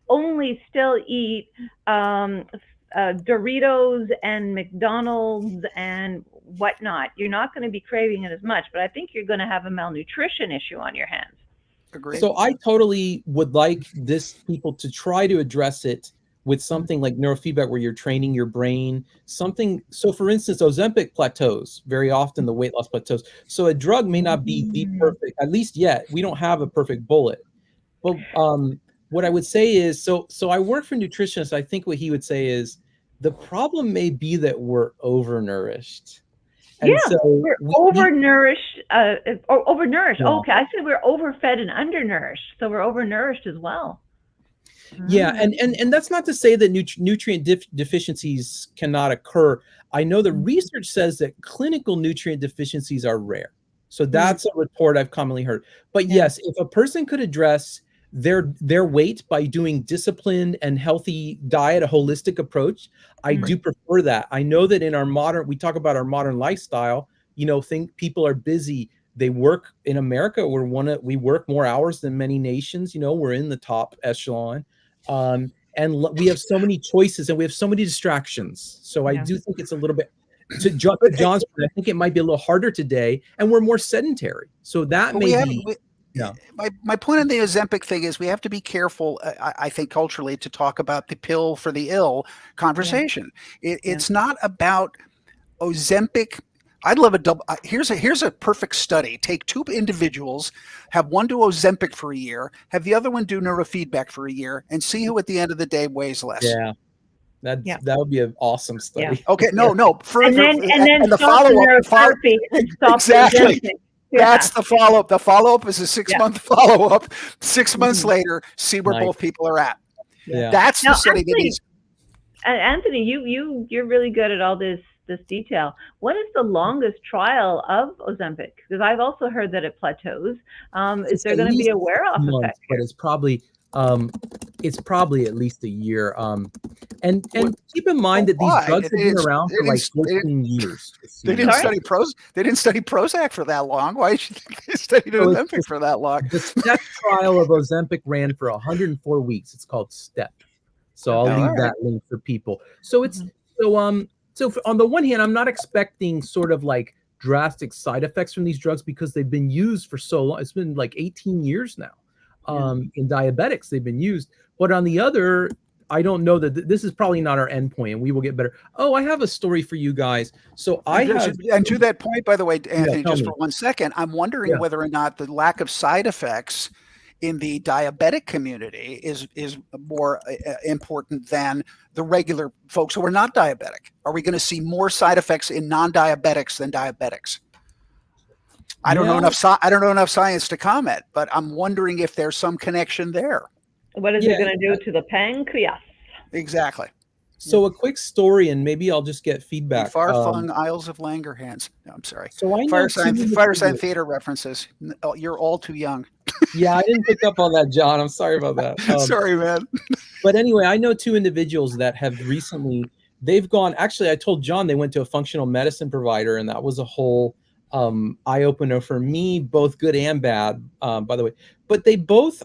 only still eat Doritos and McDonald's and whatnot, you're not going to be craving it as much, but I think you're going to have a malnutrition issue on your hands. Agreed. So I totally would like people to try to address it with something like neurofeedback, where you're training your brain, something. So for instance, Ozempic plateaus. Very often the weight loss plateaus. So a drug may not be the perfect, at least yet, we don't have a perfect bullet. But what I would say is, so I work for nutritionists. I think what he would say is the problem may be that we're overnourished. And yeah, so we're overnourished. Overnourished. Yeah. Okay, I said we're overfed and undernourished, so we're overnourished as well. Yeah, and that's not to say that nutrient deficiencies cannot occur. I know the research says that clinical nutrient deficiencies are rare. So that's a report I've commonly heard. But yes, if a person could address their weight by doing disciplined and healthy diet, a holistic approach, I do prefer that. I know that in we talk about our modern lifestyle, think people are busy. They work in America. We work more hours than many nations. We're in the top echelon. And we have so many choices and we have so many distractions. So I do think it's a little bit, to John's point, I think it might be a little harder today, and we're more sedentary. So that may be. Yeah. My point on the Ozempic thing is we have to be careful, I think, culturally, to talk about the pill for the ill conversation. It's not about Ozempic. I'd love a double. Here's a perfect study. Take two individuals, have one do Ozempic for a year, have the other one do neurofeedback for a year, and see who at the end of the day weighs less. Yeah. That would be an awesome study. Yeah. Okay. No. Further, and then the stop the neurotherapy and stop exactly. the That's the follow-up. The follow-up is a 6-month follow-up. 6 months later, see where both people are at. Yeah. That's the study that is. Anthony, you're really good at all this detail. What is the longest trial of Ozempic? Because I've also heard that it plateaus. Is there going to be a wear-off effect? But it's probably at least a year. And keep in mind that these drugs have been around for like 14 years. They didn't study Prozac for that long. Why should they study Ozempic for that long? The STEP trial of Ozempic ran for 104 weeks. It's called STEP. So I'll leave that link for people. So it's so on the one hand, I'm not expecting sort of like drastic side effects from these drugs because they've been used for so long. It's been like 18 years now. In diabetics, they've been used. But on the other, I don't know that this is probably not our endpoint, and we will get better. Oh, I have a story for you guys. So and to that point, by the way, Anthony, just for 1 second, I'm wondering whether or not the lack of side effects in the diabetic community is more important than the regular folks who are not diabetic. Are we going to see more side effects in non-diabetics than diabetics? I don't know enough science to comment, but I'm wondering if there's some connection there. What is it going to do to the pancreas? Exactly. So a quick story, and maybe I'll just get feedback. The far-flung Isles of Langerhans. No, I'm sorry. So I know Fireside Theater references. You're all too young. Yeah, I didn't pick up on that, John. I'm sorry about that. Sorry, man. But anyway, I know two individuals that have recently, they've gone, actually, I told John they went to a functional medicine provider, and that was a whole eye-opener for me, both good and bad, by the way. But they both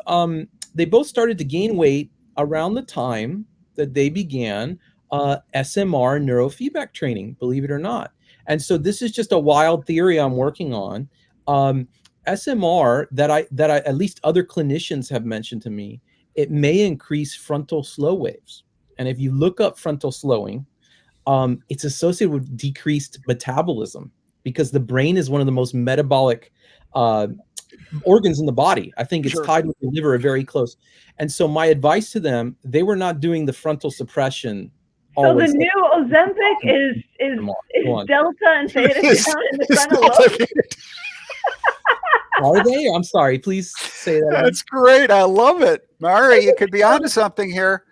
started to gain weight around the time that they began SMR neurofeedback training, believe it or not. And so this is just a wild theory I'm working on. SMR that I at least other clinicians have mentioned to me, it may increase frontal slow waves. And if you look up frontal slowing, it's associated with decreased metabolism because the brain is one of the most metabolic organs in the body. I think it's Sure. tied with the liver very close. And so my advice to them, they were not doing the frontal suppression. So always. the new Ozempic is Go on. delta and theta It's- down in the it's frontal not lobe. like- Are they? I'm sorry. Please say that. That's great. I love it. Mari, you could be onto something here.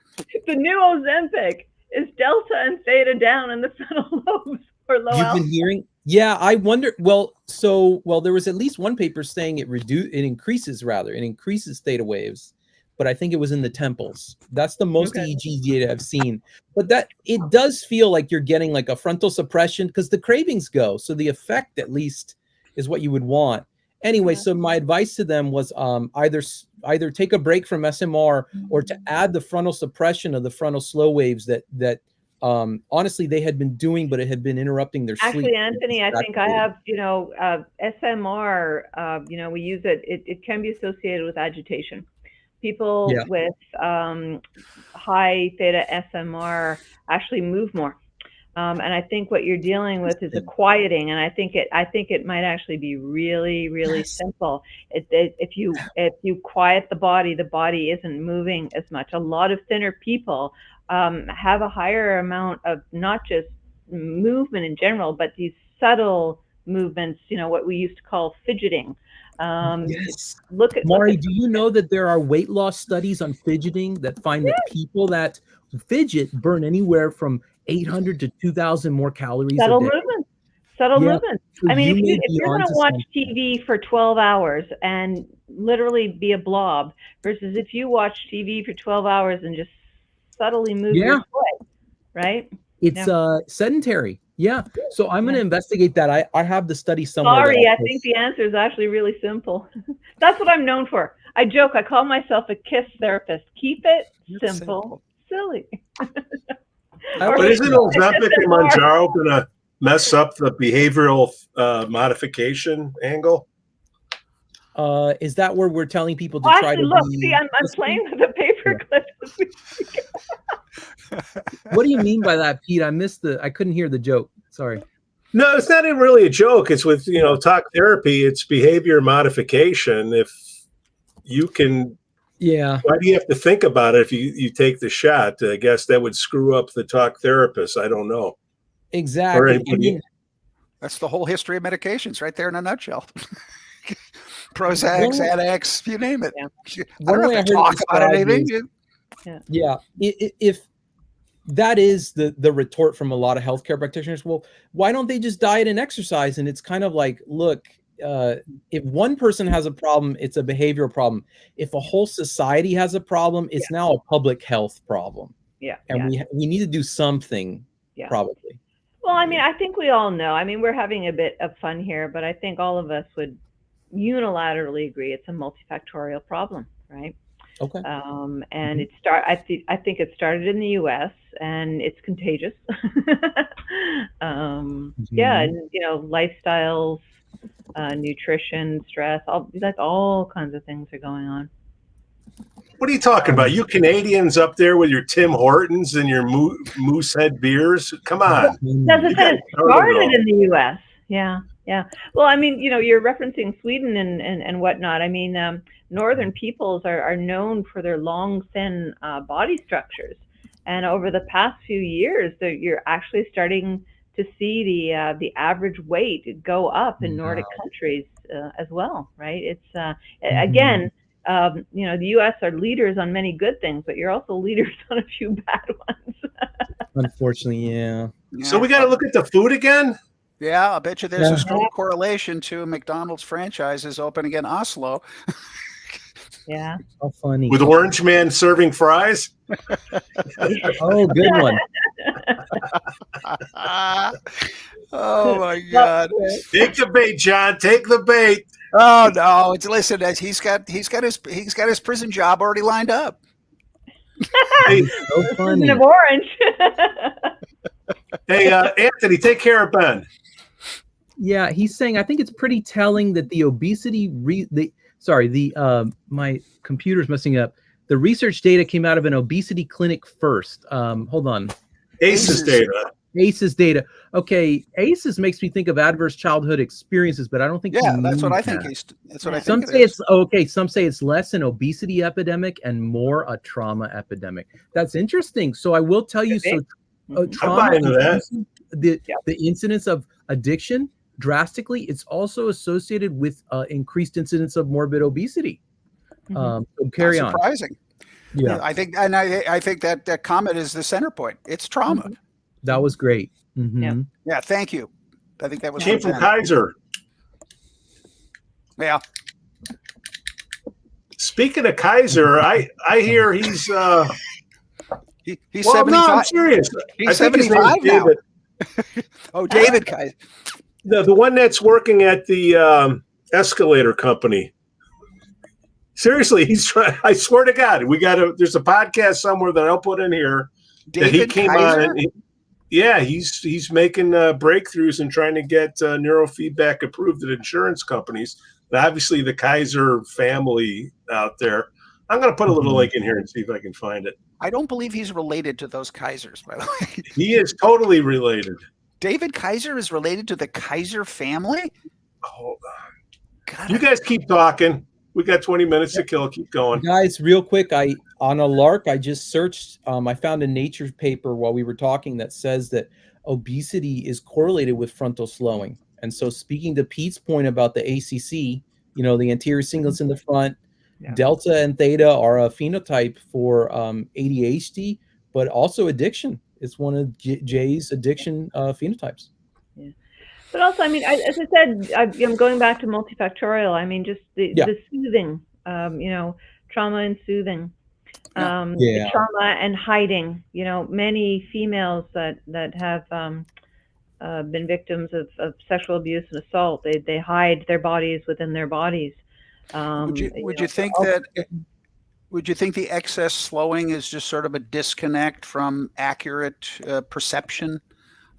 The new Ozempic is delta and theta down in the frontal lobes or low You've alpha. been hearing? Yeah, I wonder. Well, there was at least one paper saying it increases theta waves, but I think it was in the temples. That's the most Okay. EEG data I've seen. But that it does feel like you're getting like a frontal suppression because the cravings go. So the effect at least is what you would want. Anyway, so my advice to them was either take a break from SMR or to add the frontal suppression of the frontal slow waves that honestly they had been doing, but it had been interrupting their sleep. Actually, Anthony, I think I have, SMR, we use it. It can be associated with agitation. People with high theta SMR actually move more. And I think what you're dealing with is a quieting, and I think it might actually be really, really simple. If you quiet the body isn't moving as much. A lot of thinner people have a higher amount of not just movement in general, but these subtle movements. What we used to call fidgeting. Yes. Look at Mari. Do you know that there are weight loss studies on fidgeting that find that people that fidget burn anywhere from 800 to 2,000 more calories subtle a day. movements. Subtle movements. So I mean, you if you're going to watch TV for 12 hours and literally be a blob versus if you watch TV for 12 hours and just subtly move your foot, right? It's sedentary. Yeah. So I'm going to investigate that. I have the study somewhere. Sorry, I think the answer is actually really simple. That's what I'm known for. I joke. I call myself a KISS therapist. Keep it simple. Silly. But isn't Ozempic and Mounjaro going to mess up the behavioral modification angle? Is that where we're telling people to try to look? See, I'm playing with the paper clip. What do you mean by that, Pete? I couldn't hear the joke. Sorry. No, it's not even really a joke. It's with, talk therapy. It's behavior modification. If you can, why do you have to think about it if you take the shot? I guess that would screw up the talk therapist. I don't know. Exactly. That's the whole history of medications right there in a nutshell. Prozac, Xanax, you name it. I don't have to talk about anything. If that is the retort from a lot of healthcare practitioners, well, why don't they just diet and exercise? And it's kind of like, look, if one person has a problem, it's a behavioral problem. If a whole society has a problem, it's now a public health problem. And we need to do something, probably. Well, I mean, I think we all know. I mean, we're having a bit of fun here, but I think all of us would unilaterally agree it's a multifactorial problem, right? Okay. And I think it started in the U.S. and it's contagious. And lifestyles, nutrition, stress, all kinds of things are going on. What are you talking about? You Canadians up there with your Tim Hortons and your Moosehead beers? Come on. It started in the U.S. Yeah. Well, I mean, you're referencing Sweden and whatnot. I mean, northern peoples are known for their long, thin body structures. And over the past few years, you're actually starting to see the average weight go up in Nordic countries as well, right? It's, again, the U.S. are leaders on many good things, but you're also leaders on a few bad ones. Unfortunately, yeah. So we got to look at the food again? Yeah, I bet you there's a strong correlation to McDonald's franchises opening in Oslo. Yeah. How funny. With Orange Man serving fries? Oh, good one. Oh my God! Take the bait, John. Take the bait. Oh no! Listen, he's got his prison job already lined up. Hey, so funny. Of orange. Hey, Anthony, take care of Ben. Yeah, he's saying I think it's pretty telling that the obesity my computer's messing up. The research data came out of an obesity clinic first. Hold on. ACEs data. ACEs data. Okay, ACEs makes me think of adverse childhood experiences, but I don't think. Yeah, that's what I think. That's what I think. Some say it's less an obesity epidemic and more a trauma epidemic. That's interesting. So I will tell you. So trauma, the incidence of addiction drastically. It's also associated with increased incidence of morbid obesity. So carry on. Surprising. Yeah, I think that comment is the center point. It's trauma. That was great. Yeah, thank you. I think that was came from Kaiser. Yeah. Speaking of Kaiser, I hear he's he's well, 75. no, I'm serious. He's 75 now. Oh, David Kaiser. The one that's working at the escalator company. Seriously, he's trying. I swear to God, there's a podcast somewhere that I'll put in here David that he came Kaiser? on. And he's making breakthroughs and trying to get neurofeedback approved at insurance companies. Obviously, the Kaiser family out there. I'm going to put a little link in here and see if I can find it. I don't believe he's related to those Kaisers, by the way. He is totally related. David Kaiser is related to the Kaiser family? Hold on. God, You guys keep talking. We got 20 minutes to kill. Keep going. Guys, real quick, on a lark, I just searched. I found a Nature paper while we were talking that says that obesity is correlated with frontal slowing. And so, speaking to Pete's point about the ACC, the anterior cingulates in the front, delta and theta are a phenotype for ADHD, but also addiction. It's one of Jay's addiction phenotypes. Yeah. But also, I mean, as I said, I'm going back to multifactorial. I mean, just the soothing, trauma and soothing, the trauma and hiding. Many females that have been victims of sexual abuse and assault, they hide their bodies within their bodies. Would you think the excess slowing is just sort of a disconnect from accurate perception?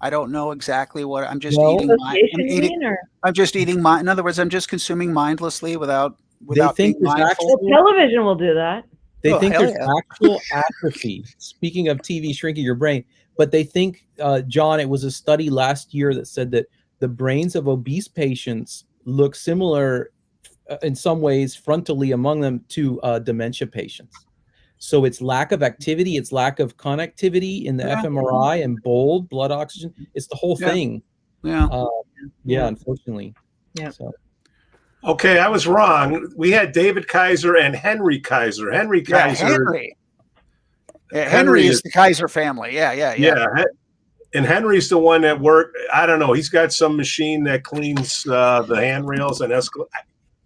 I don't know exactly what I'm just eating. I'm just eating. In other words, I'm just consuming mindlessly without being mindful. Television will do that. They think there's actual atrophy. Speaking of TV shrinking your brain, but they think, John, it was a study last year that said that the brains of obese patients look similar in some ways frontally among them to dementia patients. So it's lack of activity, it's lack of connectivity in the fMRI and bold blood oxygen. It's the whole thing. Unfortunately. Yeah. So. Okay, I was wrong. We had David Kaiser and Henry Kaiser. Henry is the Kaiser family. Yeah. And Henry's the one that worked. I don't know. He's got some machine that cleans the handrails and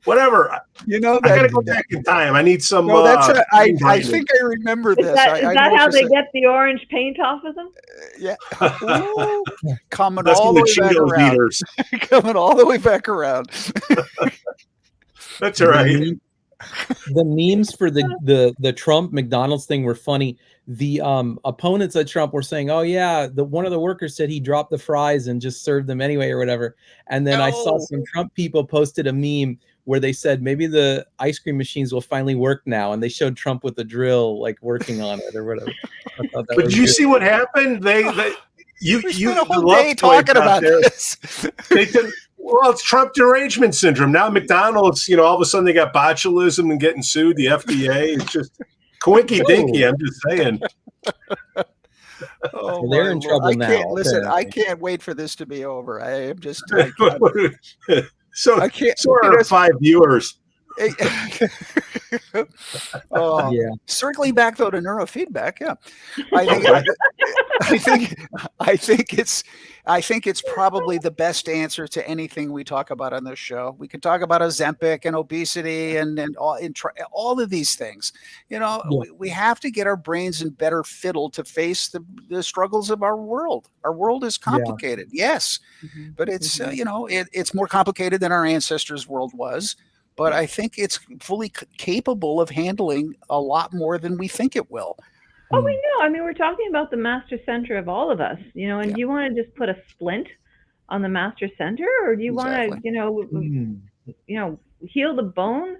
whatever. I got to go back in time. I need some. No, I think I remember this. Is that how they get the orange paint off of them? Yeah. Ooh, coming all the way back around. Coming all the way back around. That's all right. The memes for the Trump McDonald's thing were funny. The opponents of Trump were saying, "Oh yeah, one of the workers said he dropped the fries and just served them anyway or whatever." And then I saw some Trump people posted a meme where they said maybe the ice cream machines will finally work now, and they showed Trump with the drill like working on it or whatever. But did you see what happened? You spent a whole day talking about this. Well, it's Trump derangement syndrome. Now McDonald's, all of a sudden they got botulism and getting sued. The FDA is just coinky dinky. I'm just saying. So they're in trouble now. Listen, I can't wait for this to be over. I am just. So I can't. So are 5 viewers. Circling back though to neurofeedback, I think it's probably the best answer to anything we talk about on this show. We can talk about OZEMPIC and obesity and all of these things. We have to get our brains in better fiddle to face the struggles of our world. Our world is complicated, yes, but it's it's more complicated than our ancestors' world was. But I think it's fully capable of handling a lot more than we think it will. Oh, we know. I mean, we're talking about the master center of all of us, and do you want to just put a splint on the master center, or do you want to, heal the bone,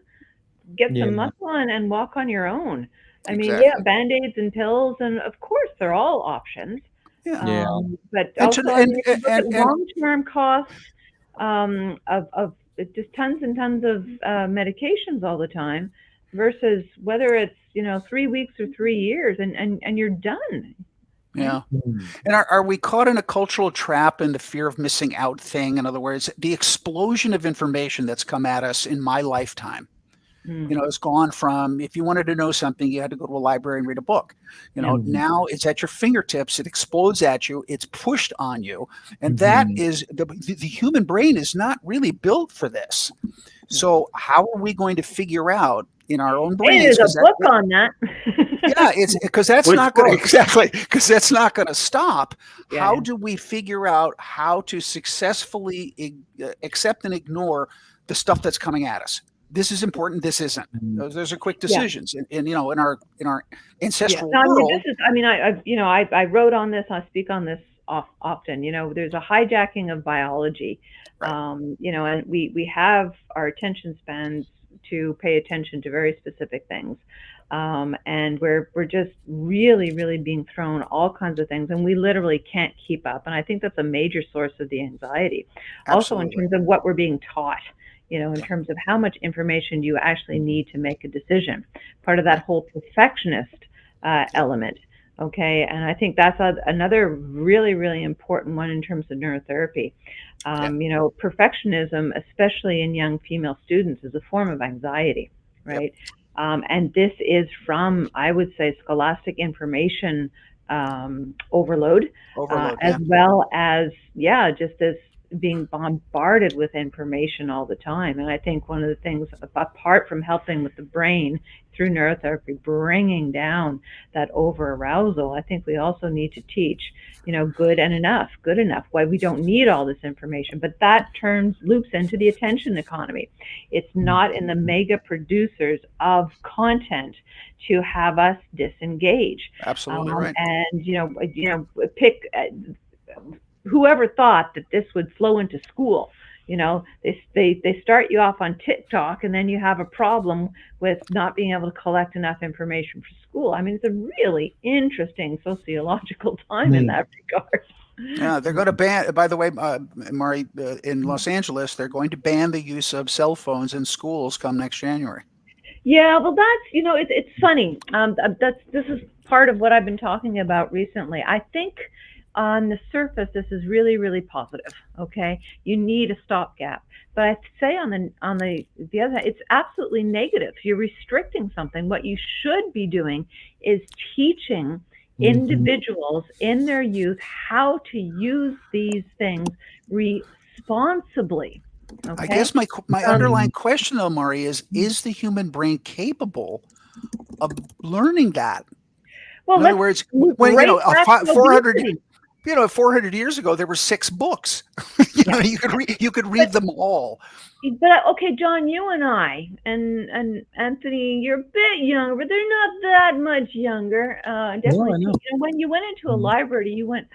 get some muscle and walk on your own? I mean, Band-Aids and pills, and of course, they're all options. But And also, to- I and- mean, if you look at and- long-term costs of just tons and tons of medications all the time versus whether it's 3 weeks or 3 years and you're done. Yeah. And are we caught in a cultural trap in the fear of missing out thing? In other words, the explosion of information that's come at us in my lifetime, it's gone from, if you wanted to know something, you had to go to a library and read a book. Now it's at your fingertips. It explodes at you. It's pushed on you. And that is, the human brain is not really built for this. So how are we going to figure out in our own brains? There's a book on that. Yeah, it's because that's not going to because that's not going to stop. Yeah. How do we figure out how to successfully accept and ignore the stuff that's coming at us? This is important. This isn't. Those are quick decisions. And in our ancestral world. I wrote on this. I speak on this often. There's a hijacking of biology. Right. And we have our attention spans to pay attention to very specific things. And we're just really, really being thrown all kinds of things, and we literally can't keep up. And I think that's a major source of the anxiety. Absolutely. Also, in terms of what we're being taught, in terms of how much information you actually need to make a decision. Part of that whole perfectionist element. Okay, and I think that's another really, really important one in terms of neurotherapy. Perfectionism, especially in young female students, is a form of anxiety, right? Yep. And this is from, I would say, scholastic information overload, as well as, just this being bombarded with information all the time. And I think one of the things, apart from helping with the brain through neurotherapy, bringing down that over arousal, I think we also need to teach, good enough, why we don't need all this information. But that loops into the attention economy. It's not in the mega producers of content to have us disengage. Absolutely right. And, pick whoever thought that this would flow into school. They start you off on TikTok, and then you have a problem with not being able to collect enough information for school. I mean, it's a really interesting sociological time in that regard. Yeah, they're going to ban, by the way, Mari, in Los Angeles, they're going to ban the use of cell phones in schools come next January. Yeah, well, that's, it's funny. This is part of what I've been talking about recently. I think on the surface, this is really, really positive. Okay, you need a stopgap, but I'd say on the other hand, it's absolutely negative. You're restricting something. What you should be doing is teaching individuals in their youth how to use these things responsibly. Okay? I guess my underlying question, though, Mari, is the human brain capable of learning that? Well, in other words, when 400 years ago, there were 6 books. You could read them all. But okay, John, you and I and Anthony, you're a bit younger, but they're not that much younger. Definitely, when you went into a library, you went,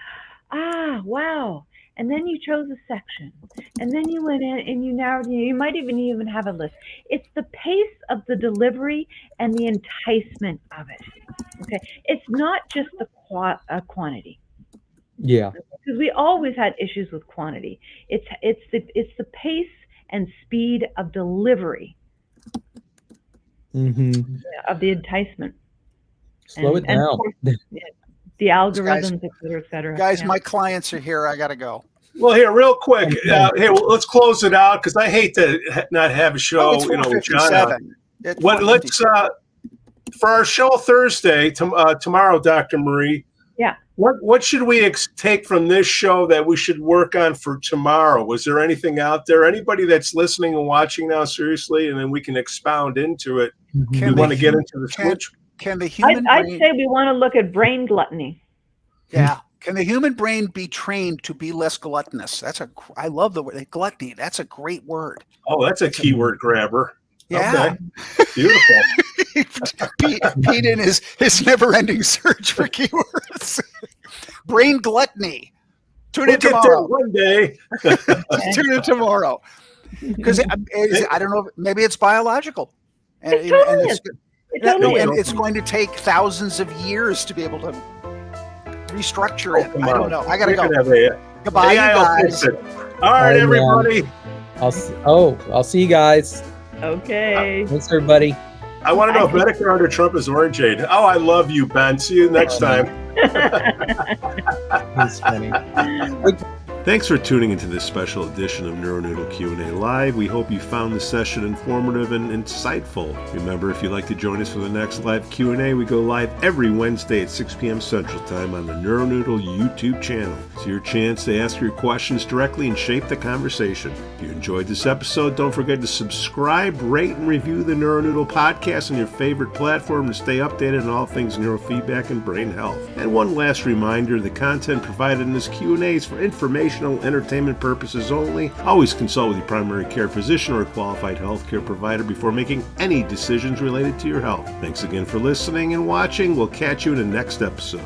wow, and then you chose a section, and then you went in and you narrowed. You might even have a list. It's the pace of the delivery and the enticement of it. Okay, it's not just the quantity. Yeah, because we always had issues with quantity. It's the pace and speed of delivery of the enticement. Slow it down. Of course, the algorithms, et cetera. Guys, my clients are here. I got to go. Well, here, real quick. Let's close it out because I hate to not have a show. With John. Let's for our show Thursday tomorrow, Dr. Marie. Yeah. What should we take from this show that we should work on for tomorrow? Was there anything out there? Anybody that's listening and watching now, seriously, and then we can expound into it. We want to get into the switch. Can the human I'd brain? say we want to look at brain gluttony. Yeah. Can the human brain be trained to be less gluttonous? I love the word gluttony. That's a great word. Oh, that's a keyword grabber. Yeah. Okay. Beautiful. Pete in his never-ending search for keywords. Brain gluttony. Tune in tomorrow. One day. Tune in tomorrow. Because I don't know, maybe it's biological. It totally is. And it's going to take thousands of years to be able to restructure it. come I don't on. know. I gotta You go. can have a- Goodbye, you AI will guys. fix it. All right, Bye, everybody. I'll see you guys. Okay. Thanks, everybody. I want to know if Medicare under Trump is orangeade. Oh, I love you, Ben. See you next time. That's funny. Thanks for tuning into this special edition of NeuroNoodle Q&A Live. We hope you found the session informative and insightful. Remember, if you'd like to join us for the next live Q&A, we go live every Wednesday at 6 p.m. Central Time on the NeuroNoodle YouTube channel. It's your chance to ask your questions directly and shape the conversation. If you enjoyed this episode, don't forget to subscribe, rate, and review the NeuroNoodle podcast on your favorite platform to stay updated on all things neurofeedback and brain health. And one last reminder, the content provided in this Q&A is for informational entertainment purposes only. Always consult with your primary care physician or a qualified healthcare provider before making any decisions related to your health. Thanks again for listening and watching. We'll catch you in the next episode.